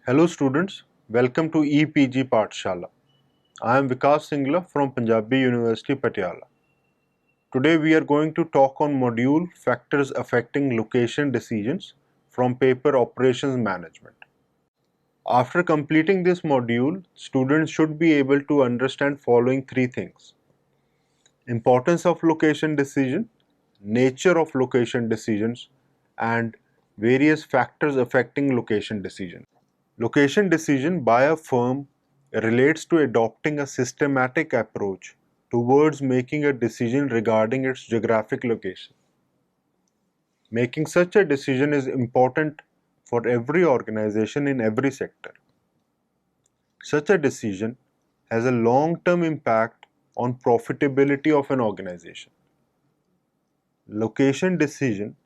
Hello students, welcome to EPG Pathshala. I am Vikas Singla from Punjabi University Patiala. Today we are going to talk on module Factors Affecting Location Decisions from paper Operations Management. After completing this module, students should be able to understand following three things: importance of location decision, nature of location decisions, and various factors affecting location decision. Location decision by a firm relates to adopting a systematic approach towards making a decision regarding its geographic location. Making such a decision is important for every organization in every sector. Such a decision has a long-term impact on profitability of an organization. Location decision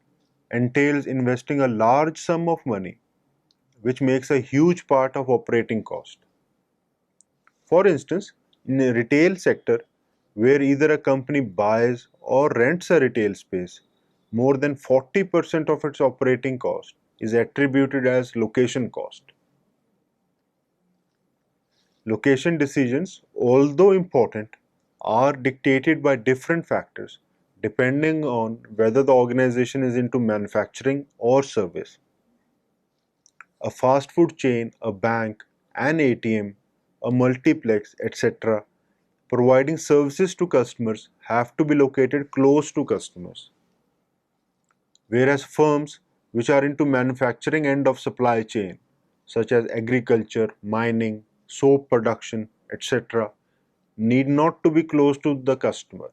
entails investing a large sum of money, which makes a huge part of operating cost. For instance, in a retail sector where either a company buys or rents a retail space, more than 40% of its operating cost is attributed as location cost. Location decisions, although important, are dictated by different factors depending on whether the organization is into manufacturing or service. A fast food chain, a bank, an ATM, a multiplex, etc., providing services to customers have to be located close to customers. Whereas firms which are into manufacturing end of supply chain, such as agriculture, mining, soap production, etc., need not to be close to the customer.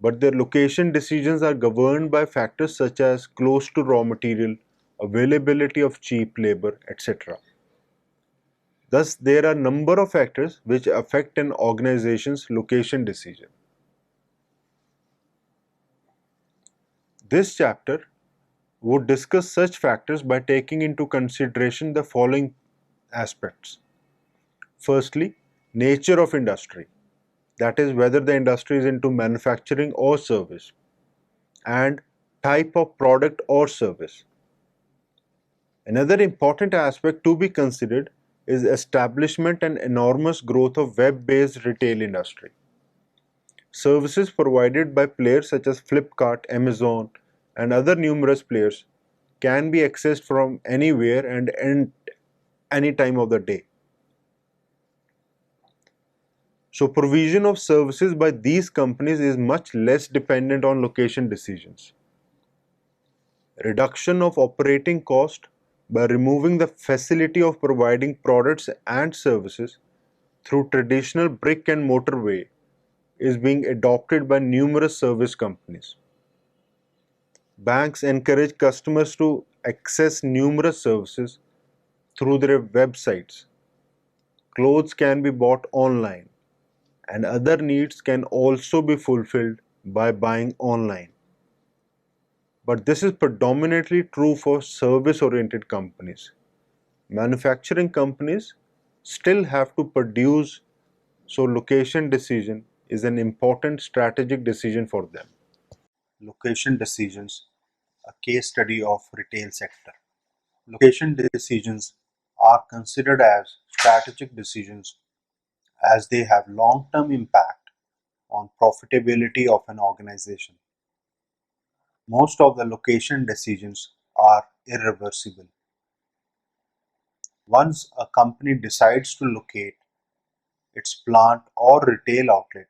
But their location decisions are governed by factors such as close to raw material, availability of cheap labor, etc. Thus, there are a number of factors which affect an organization's location decision. This chapter would discuss such factors by taking into consideration the following aspects. Firstly, nature of industry, that is, whether the industry is into manufacturing or service, and type of product or service. Another important aspect to be considered is establishment and enormous growth of web-based retail industry. Services provided by players such as Flipkart, Amazon, and other numerous players can be accessed from anywhere and any time of the day. So provision of services by these companies is much less dependent on location decisions. Reduction of operating cost by removing the facility of providing products and services through traditional brick and mortar way is being adopted by numerous service companies. Banks encourage customers to access numerous services through their websites. Clothes can be bought online, and other needs can also be fulfilled by buying online. But this is predominantly true for service-oriented companies. Manufacturing companies still have to produce, so location decision is an important strategic decision for them. Location decisions, a case study of retail sector. Location decisions are considered as strategic decisions as they have long-term impact on profitability of an organization. Most of the location decisions are irreversible. Once a company decides to locate its plant or retail outlet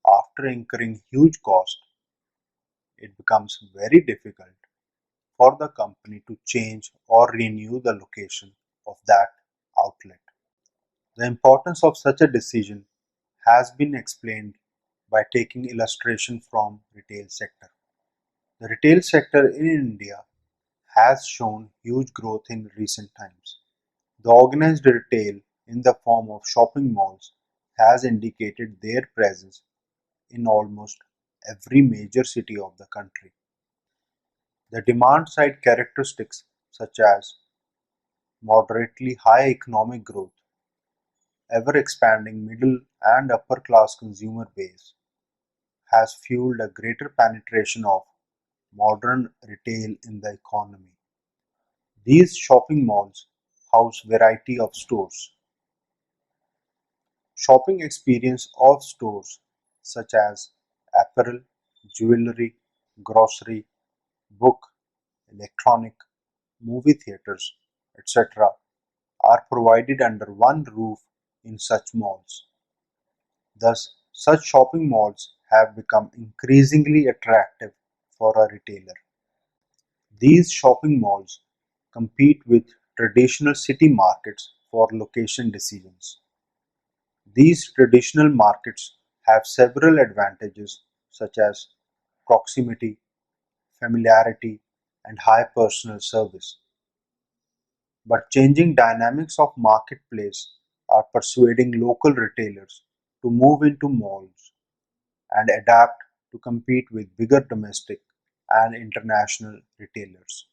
after incurring huge cost, it becomes very difficult for the company to change or renew the location of that outlet. The importance of such a decision has been explained by taking illustration from retail sector. The retail sector in India has shown huge growth in recent times. The organized retail in the form of shopping malls has indicated their presence in almost every major city of the country. The demand side characteristics such as moderately high economic growth, ever expanding middle and upper class consumer base has fueled a greater penetration of modern retail in the economy. These shopping malls house variety of stores. Shopping experience of stores such as apparel, jewelry, grocery, book, electronic, movie theaters, etc. are provided under one roof in such malls. Thus, such shopping malls have become increasingly attractive for a retailer. These shopping malls compete with traditional city markets for location decisions. These traditional markets have several advantages such as proximity, familiarity, and high personal service. But changing dynamics of marketplace are persuading local retailers to move into malls and adapt to compete with bigger domestic and international retailers.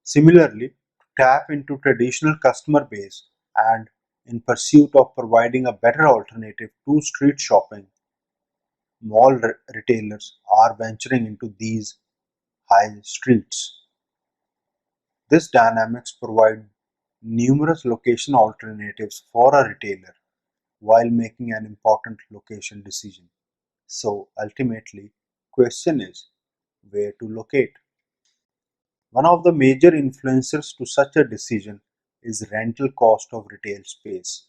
Similarly, to tap into traditional customer base and in pursuit of providing a better alternative to street shopping, retailers are venturing into these high streets. This dynamics provide numerous location alternatives for a retailer while making an important location decision. So ultimately, question is where to locate. One of the major influencers to such a decision is rental cost of retail space.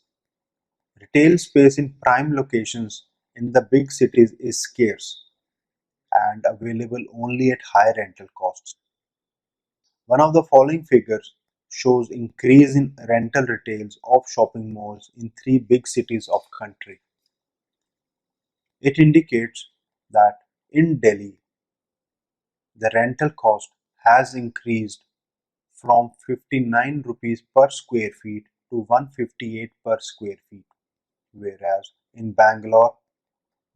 Retail space in prime locations in the big cities is scarce and available only at high rental costs. One of the following figures shows increase in rental retails of shopping malls in three big cities of country. It indicates that in Delhi, the rental cost has increased from 59 rupees per square feet to 158 per square feet, whereas in Bangalore,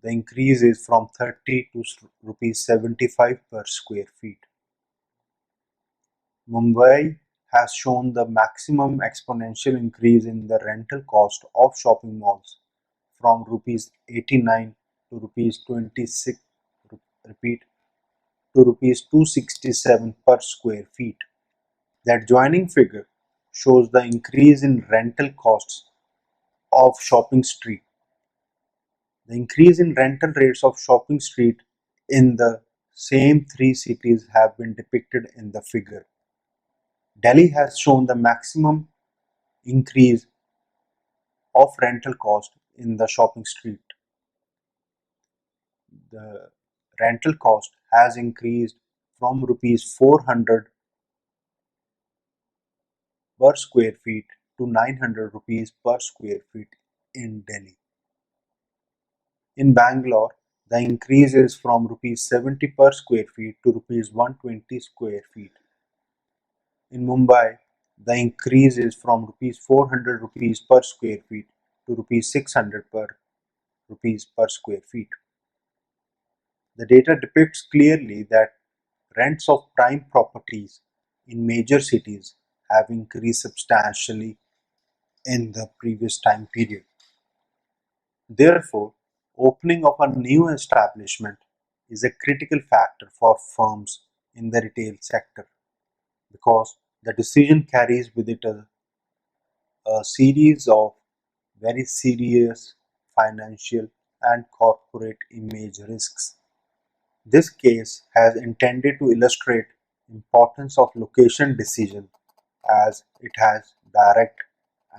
the increase is from 30 to rupees 75 per square feet. Mumbai has shown the maximum exponential increase in the rental cost of shopping malls from rupees 89 to rupees 26 repeat to rupees 267 per square feet. The adjoining figure shows the increase in rental costs of shopping street. The increase in rental rates of shopping street in the same three cities have been depicted in the figure. Delhi has shown the maximum increase of rental cost in the shopping street. The rental cost has increased from rupees 400 per square feet to 900 rupees per square feet in Delhi. In Bangalore, the increase is from rupees 70 per square feet to rupees 120 square feet. In Mumbai, the increase is from rupees 400 rupees per square feet to rupees 600 per rupees per square feet. The data depicts clearly that rents of prime properties in major cities have increased substantially in the previous time period. Therefore, opening of a new establishment is a critical factor for firms in the retail sector because the decision carries with it a series of very serious financial and corporate image risks. This case has intended to illustrate importance of location decision as it has direct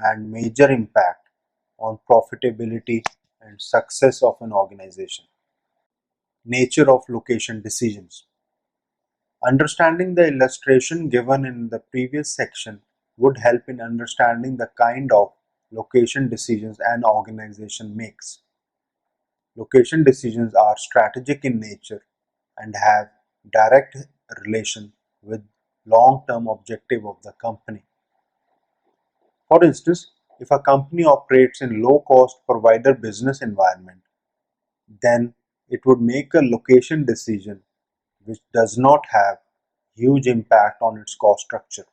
and major impact on profitability and success of an organization. Nature of location decisions. Understanding the illustration given in the previous section would help in understanding the kind of location decisions an organization makes. Location decisions are strategic in nature and have direct relation with long-term objective of the company. For instance, if a company operates in low-cost provider business environment, then it would make a location decision which does not have huge impact on its cost structure.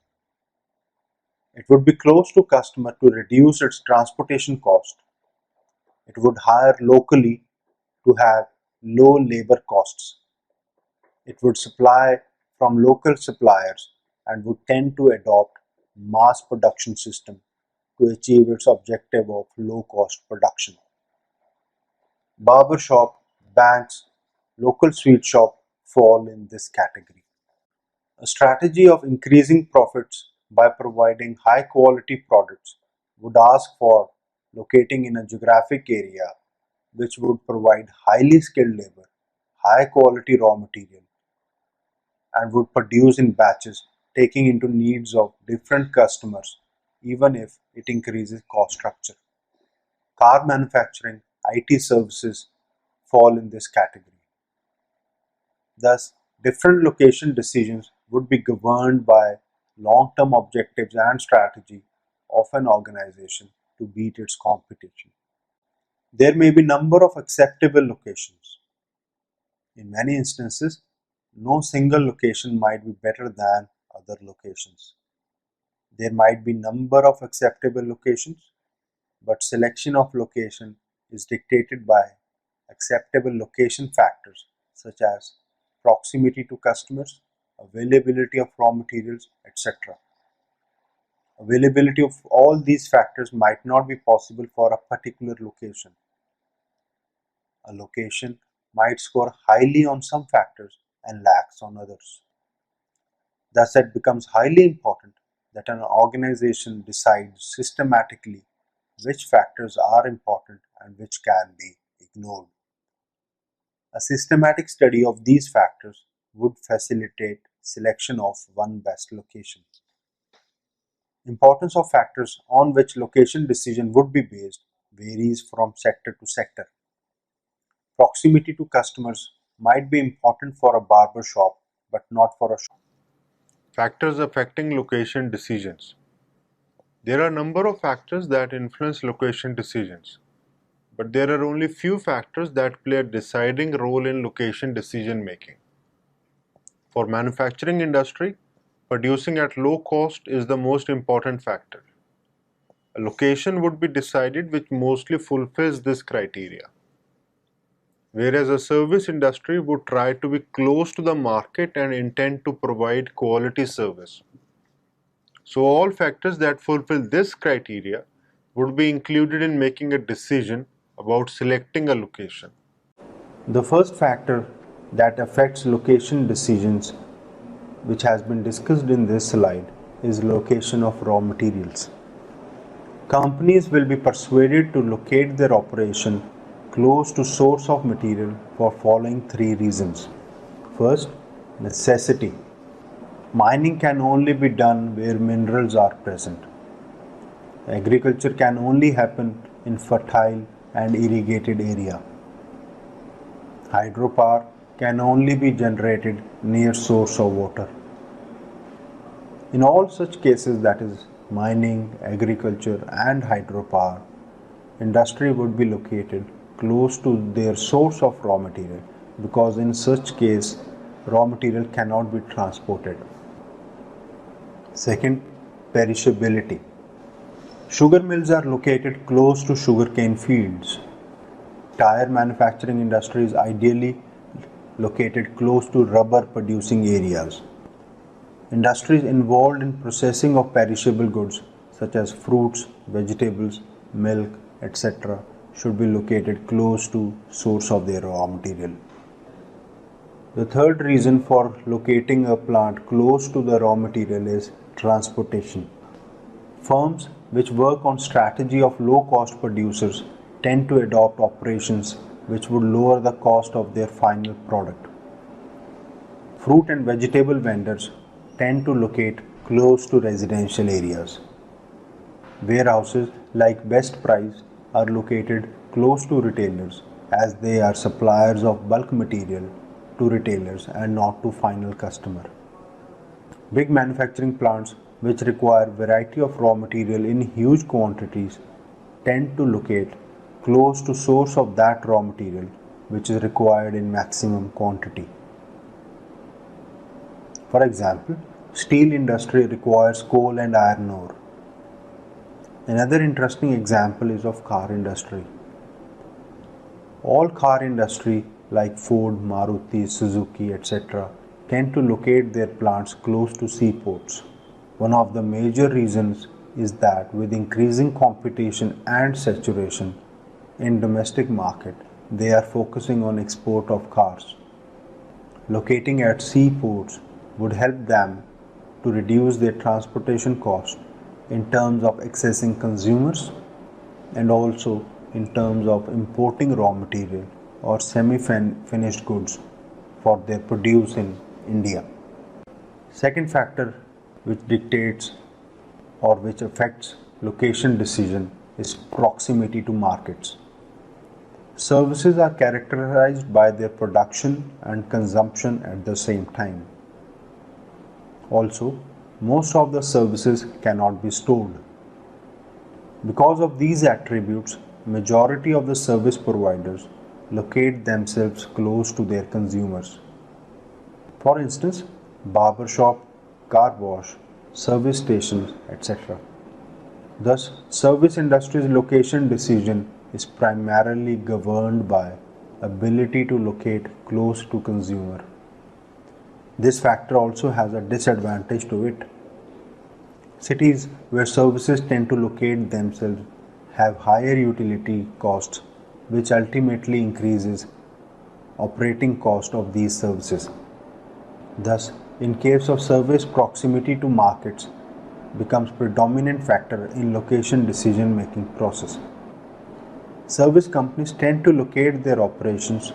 It would be close to customer to reduce its transportation cost. It would hire locally to have low labor costs. It would supply from local suppliers and would tend to adopt mass production system to achieve its objective of low-cost production. Barber shop, banks, local sweet shop fall in this category. A strategy of increasing profits by providing high-quality products would ask for locating in a geographic area which would provide highly skilled labor, high-quality raw material, and would produce in batches, taking into needs of different customers, even if it increases cost structure. Car manufacturing, IT services fall in this category. Thus, different location decisions would be governed by long-term objectives and strategy of an organization to beat its competition. There may be number of acceptable locations. In many instances, no single location might be better than other locations. There might be number of acceptable locations, but selection of location is dictated by acceptable location factors such as proximity to customers, availability of raw materials, etc. Availability of all these factors might not be possible for a particular location. A location might score highly on some factors and lacks on others. Thus, it becomes highly important that an organization decides systematically which factors are important and which can be ignored. A systematic study of these factors would facilitate selection of one best location. Importance of factors on which location decision would be based varies from sector to sector. Proximity to customers might be important for a barber shop but not for a shop. Factors affecting location decisions. There are a number of factors that influence location decisions, but there are only few factors that play a deciding role in location decision making. For manufacturing industry, producing at low cost is the most important factor. A location would be decided which mostly fulfills this criteria. Whereas a service industry would try to be close to the market and intend to provide quality service. So all factors that fulfill this criteria would be included in making a decision about selecting a location. The first factor that affects location decisions, which has been discussed in this slide, is location of raw materials. Companies will be persuaded to locate their operation close to source of material for following three reasons. First, necessity. Mining can only be done where minerals are present. Agriculture can only happen in fertile and irrigated area. Hydropower can only be generated near source of water. In all such cases, that is mining, agriculture and hydropower, industry would be located close to their source of raw material because in such case raw material cannot be transported. Second, perishability. Sugar mills are located close to sugarcane fields. Tire manufacturing industry is ideally located close to rubber producing areas. Industries involved in processing of perishable goods such as fruits, vegetables, milk, etc. should be located close to source of their raw material. The third reason for locating a plant close to the raw material is transportation. Firms which work on strategy of low-cost producers tend to adopt operations which would lower the cost of their final product. Fruit and vegetable vendors tend to locate close to residential areas. Warehouses like Best Price are located close to retailers as they are suppliers of bulk material to retailers and not to final customer. Big manufacturing plants which require variety of raw material in huge quantities tend to locate close to source of that raw material which is required in maximum quantity. For example, steel industry requires coal and iron ore. Another interesting example is of car industry. All car industry like Ford, Maruti, Suzuki, etc. tend to locate their plants close to seaports. One of the major reasons is that with increasing competition and saturation in domestic market, they are focusing on export of cars. Locating at seaports would help them to reduce their transportation costs in terms of accessing consumers and also in terms of importing raw material or semi-finished goods for their produce in India. Second factor which dictates or which affects location decision is proximity to markets. Services are characterized by their production and consumption at the same time. Also, most of the services cannot be stored. Because of these attributes, majority of the service providers locate themselves close to their consumers. For instance, barber shop, car wash, service stations, etc. Thus, service industry's location decision is primarily governed by ability to locate close to consumer. This factor also has a disadvantage to it. Cities where services tend to locate themselves have higher utility costs, which ultimately increases operating cost of these services. Thus, in case of service, proximity to markets becomes predominant factor in location decision making process. Service companies tend to locate their operations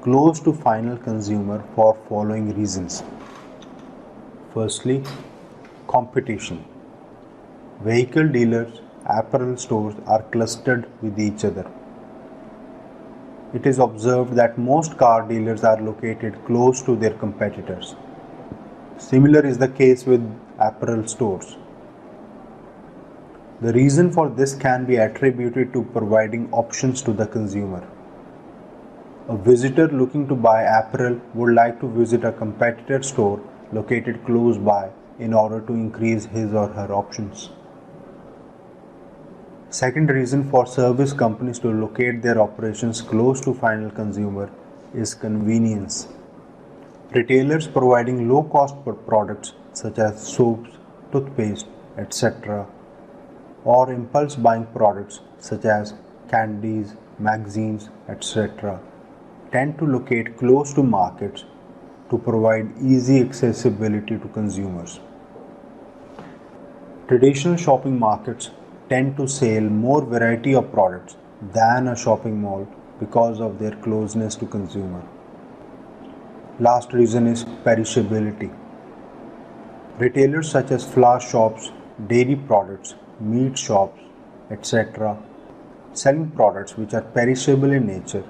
close to final consumer for following reasons. Firstly, competition. Vehicle dealers, apparel stores are clustered with each other. It is observed that most car dealers are located close to their competitors. Similar is the case with apparel stores. The reason for this can be attributed to providing options to the consumer. A visitor looking to buy apparel would like to visit a competitor store located close by in order to increase his or her options. Second reason for service companies to locate their operations close to final consumer is convenience. Retailers providing low-cost products such as soaps, toothpaste, etc., or impulse buying products such as candies, magazines, etc., tend to locate close to markets to provide easy accessibility to consumers. Traditional shopping markets tend to sell more variety of products than a shopping mall because of their closeness to consumer. Last reason is perishability. Retailers such as flower shops, dairy products, meat shops, etc., selling products which are perishable in nature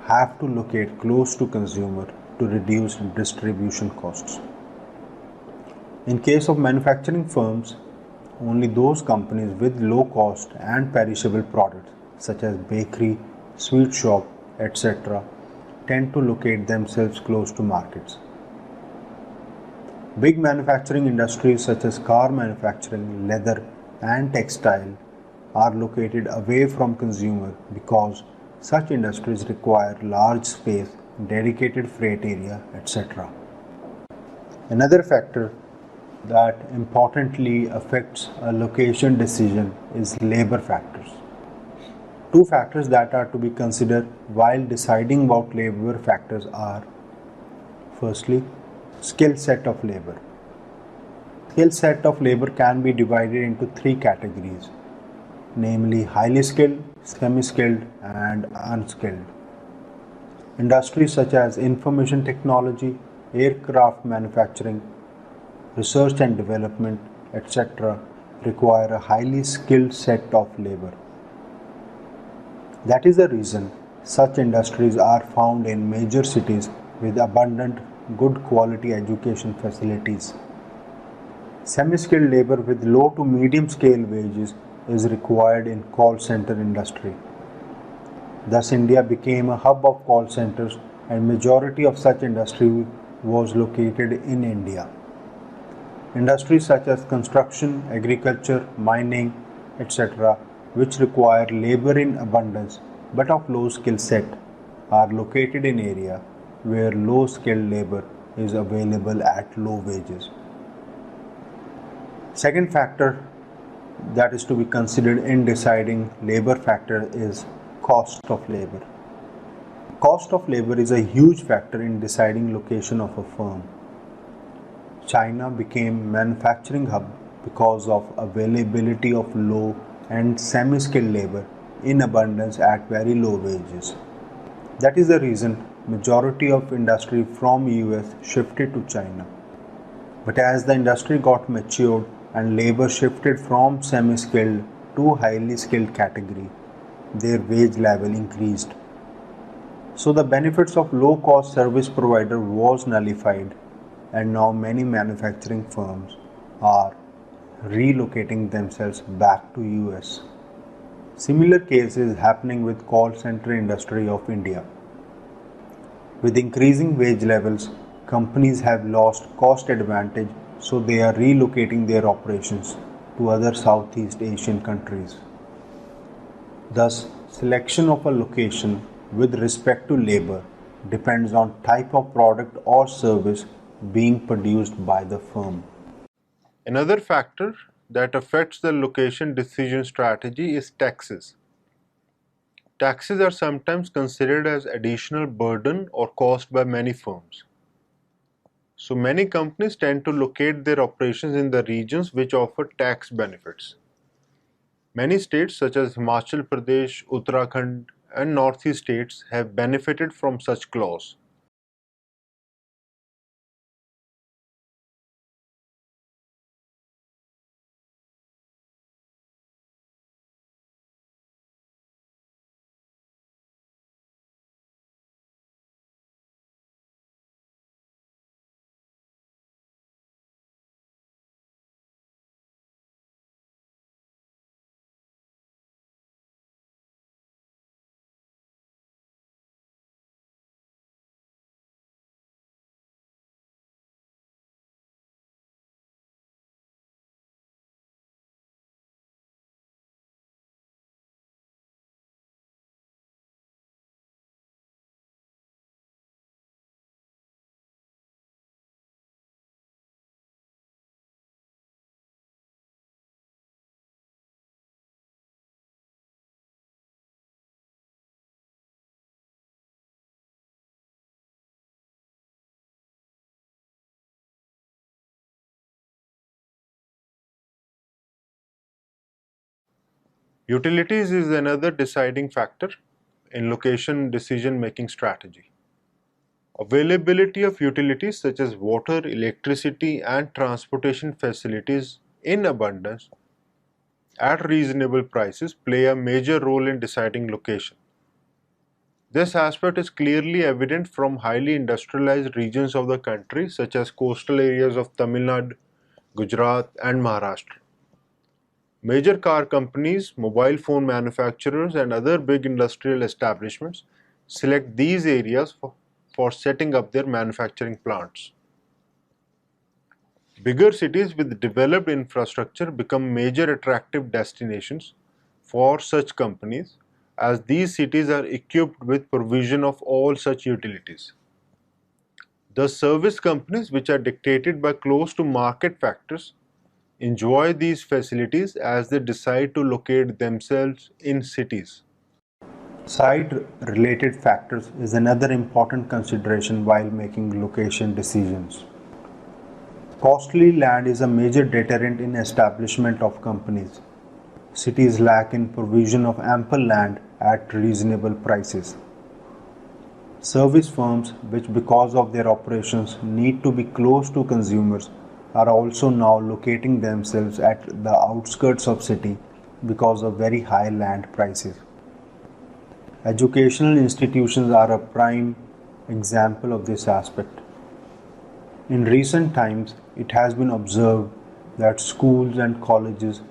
have to locate close to consumer to reduce distribution costs. In case of manufacturing firms, only those companies with low cost and perishable products such as bakery, sweet shop, etc., tend to locate themselves close to markets. Big manufacturing industries such as car manufacturing, leather, and textile are located away from consumer because such industries require large space, dedicated freight area, etc. Another factor that importantly affects a location decision is labor factors. Two factors that are to be considered while deciding about labor factors are: firstly, skill set of labor. Skill set of labor can be divided into three categories, namely highly skilled, semi-skilled, and unskilled. Industries such as information technology, aircraft manufacturing, research and development, etc., require a highly skilled set of labor. That is the reason such industries are found in major cities with abundant, good quality education facilities. Semi-skilled labor with low to medium scale wages is required in call center industry. Thus, India became a hub of call centers and majority of such industry was located in India. Industries such as construction, agriculture, mining, etc., which require labor in abundance but of low skill set, are located in area where low skilled labor is available at low wages. Second factor that is to be considered in deciding labor factor is cost of labor. Cost of labor is a huge factor in deciding location of a firm. China became manufacturing hub because of availability of low and semi-skilled labor in abundance at very low wages. That is the reason majority of industry from US shifted to China. But as the industry got matured and labor shifted from semi-skilled to highly skilled category, their wage level increased. So the benefits of low-cost service provider was nullified, and now many manufacturing firms are relocating themselves back to US. Similar case is happening with call center industry of India. With increasing wage levels, companies have lost cost advantage, so they are relocating their operations to other Southeast Asian countries. Thus, selection of a location with respect to labor depends on type of product or service being produced by the firm. Another factor that affects the location decision strategy is taxes. Taxes are sometimes considered as additional burden or cost by many firms. So many companies tend to locate their operations in the regions which offer tax benefits. Many states such as Himachal Pradesh, Uttarakhand and Northeast states have benefited from such clause. Utilities is another deciding factor in location decision making strategy. Availability of utilities such as water, electricity and transportation facilities in abundance at reasonable prices play a major role in deciding location. This aspect is clearly evident from highly industrialized regions of the country such as coastal areas of Tamil Nadu, Gujarat and Maharashtra. Major car companies, mobile phone manufacturers and other big industrial establishments select these areas for setting up their manufacturing plants. Bigger cities with developed infrastructure become major attractive destinations for such companies as these cities are equipped with provision of all such utilities. The service companies, which are dictated by close to market factors, enjoy these facilities as they decide to locate themselves in cities. Site related factors is another important consideration while making location decisions. Costly land is a major deterrent in establishment of companies. Cities lack in provision of ample land at reasonable prices. Service firms, which because of their operations need to be close to consumers, are also now locating themselves at the outskirts of city because of very high land prices. Educational institutions are a prime example of this aspect. In recent times, it has been observed that schools and colleges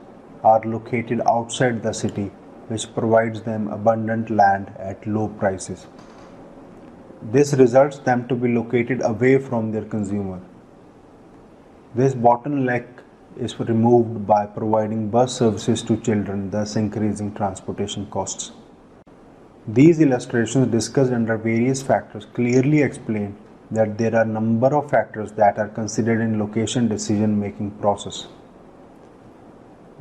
are located outside the city, which provides them abundant land at low prices. This results them to be located away from their consumer. This bottleneck is removed by providing bus services to children, thus increasing transportation costs. These illustrations discussed under various factors clearly explain that there are a number of factors that are considered in location decision making process.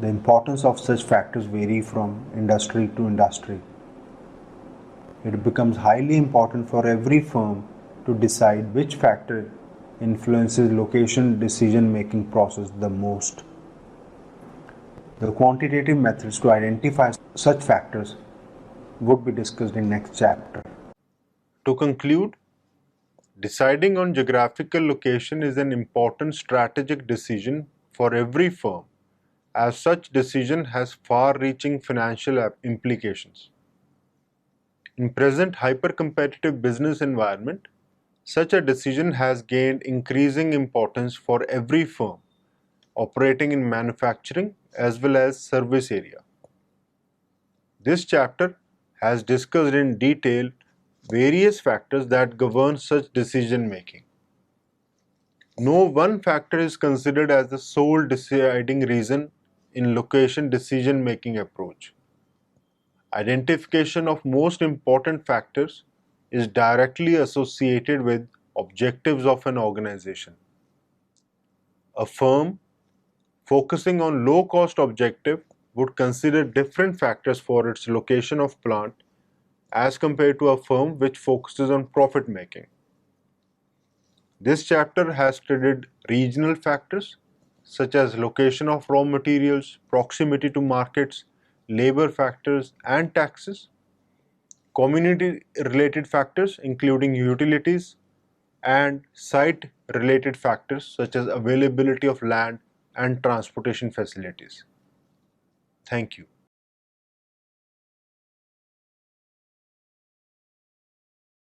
The importance of such factors vary from industry to industry. It becomes highly important for every firm to decide which factor influences location decision-making process the most. The quantitative methods to identify such factors would be discussed in next chapter. To conclude, deciding on geographical location is an important strategic decision for every firm, as such decision has far-reaching financial implications. In present hyper-competitive business environment, such a decision has gained increasing importance for every firm operating in manufacturing as well as service area. This chapter has discussed in detail various factors that govern such decision making. No one factor is considered as the sole deciding reason in location decision making approach. Identification of most important factors is directly associated with objectives of an organization. A firm focusing on low cost objective would consider different factors for its location of plant as compared to a firm which focuses on profit making. This chapter has studied regional factors such as location of raw materials, proximity to markets, labor factors and taxes, community related factors including utilities, and site related factors such as availability of land and transportation facilities. Thank you.